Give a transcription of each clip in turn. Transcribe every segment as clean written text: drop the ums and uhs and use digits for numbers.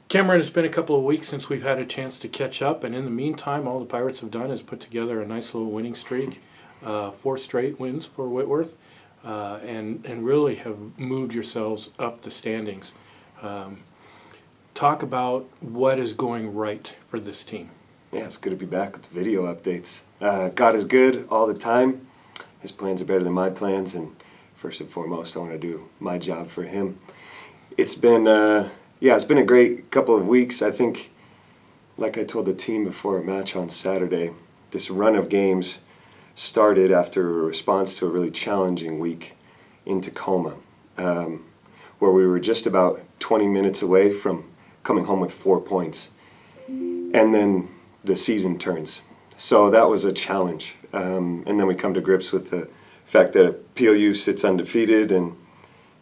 Cameron, it's been a couple of weeks since we've had a chance to catch up, and in the meantime, all the Pirates have done is put together a nice little winning streak, 4 straight wins for Whitworth, and really have moved yourselves up the standings. Talk about what is going right for this team. Yeah, it's good to be back with the video updates. God is good all the time. His plans are better than my plans, and first and foremost, I want to do my job for him. It's been a great couple of weeks. I think, like I told the team before a match on Saturday, this run of games started after a response to a really challenging week in Tacoma, where we were just about 20 minutes away from coming home with 4 points. And then the season turns. So that was a challenge. And then we come to grips with the fact that PLU sits undefeated and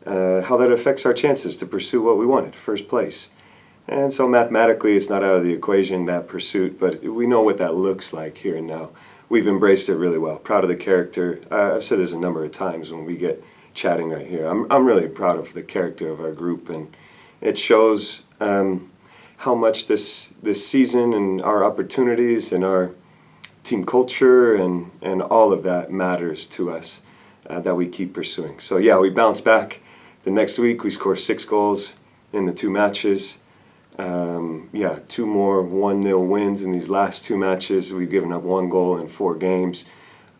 how that affects our chances to pursue what we wanted, first place. And so mathematically it's not out of the equation, that pursuit, but we know what that looks like here and now. We've embraced it really well. Proud of the character. I've said this a number of times when we get chatting right here. I'm really proud of the character of our group, and it shows how much this season and our opportunities and our team culture and all of that matters to us, that we keep pursuing. So yeah, we bounce back. The next week we score 6 goals in the 2 matches. 2 more 1-0 wins in these last 2 matches. We've given up 1 goal in 4 games.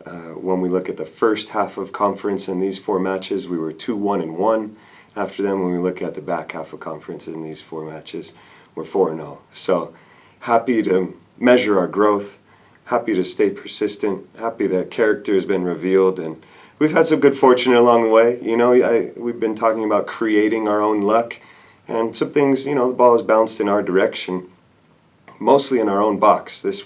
When we look at the first half of conference in these 4 matches, we were 2-1-1. After them, when we look at the back half of conference in these 4 matches, we're 4-0. So happy to measure our growth, happy to stay persistent, happy that character has been revealed, and we've had some good fortune along the way. You know, we've been talking about creating our own luck, and some things, the ball has bounced in our direction, mostly in our own box. This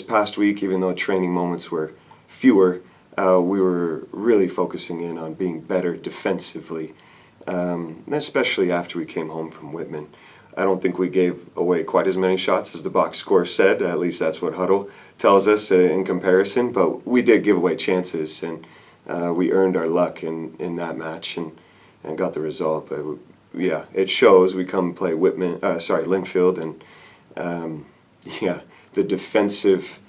past week, even though training moments were fewer, we were really focusing in on being better defensively, especially after we came home from Whitman. I don't think we gave away quite as many shots as the box score said. At least that's what Huddle tells us in comparison. But we did give away chances, and we earned our luck in that match and got the result. But yeah, it shows. We come play Linfield, and the defensive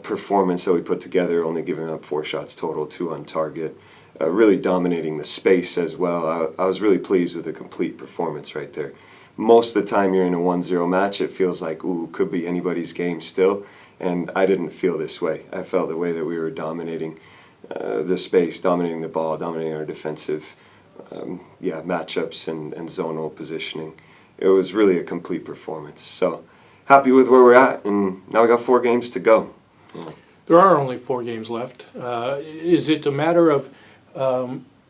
performance that we put together, only giving up 4 shots total, 2 on target, really dominating the space as well. I was really pleased with the complete performance right there. Most of the time you're in a 1-0 match, it feels like, ooh, could be anybody's game still, and I didn't feel this way. I felt the way that we were dominating the space, dominating the ball, dominating our defensive matchups and zonal positioning. It was really a complete performance. So happy with where we're at, and now we got 4 games to go. Yeah. There are only 4 games left. Is it a matter of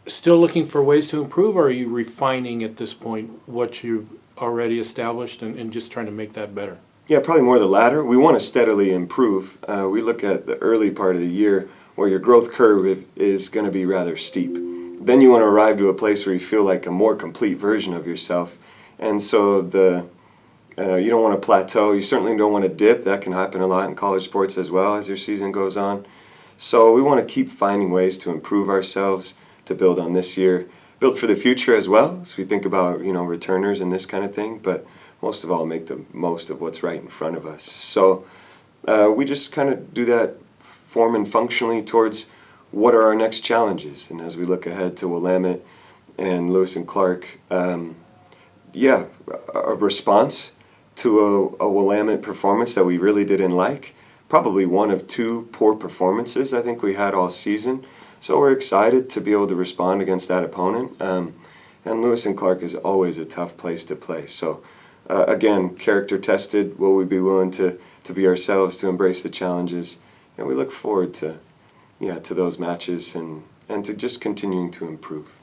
still looking for ways to improve, or are you refining at this point what you've already established and just trying to make that better? Yeah, probably more the latter. We want to steadily improve. We look at the early part of the year where your growth curve is going to be rather steep. Then you want to arrive to a place where you feel like a more complete version of yourself. And so you don't want to plateau. You certainly don't want to dip. That can happen a lot in college sports as well as your season goes on. So we want to keep finding ways to improve ourselves, to build on this year, build for the future as well, as we think about returners and this kind of thing, but most of all make the most of what's right in front of us. So we just kind of do that form and functionally towards what are our next challenges. And as we look ahead to Willamette and Lewis and Clark, a response to a Willamette performance that we really didn't like, probably one of 2 poor performances I think we had all season. So we're excited to be able to respond against that opponent. And Lewis and Clark is always a tough place to play. So again, character tested. Will we be willing to be ourselves, to embrace the challenges? And we look forward to those matches and to just continuing to improve.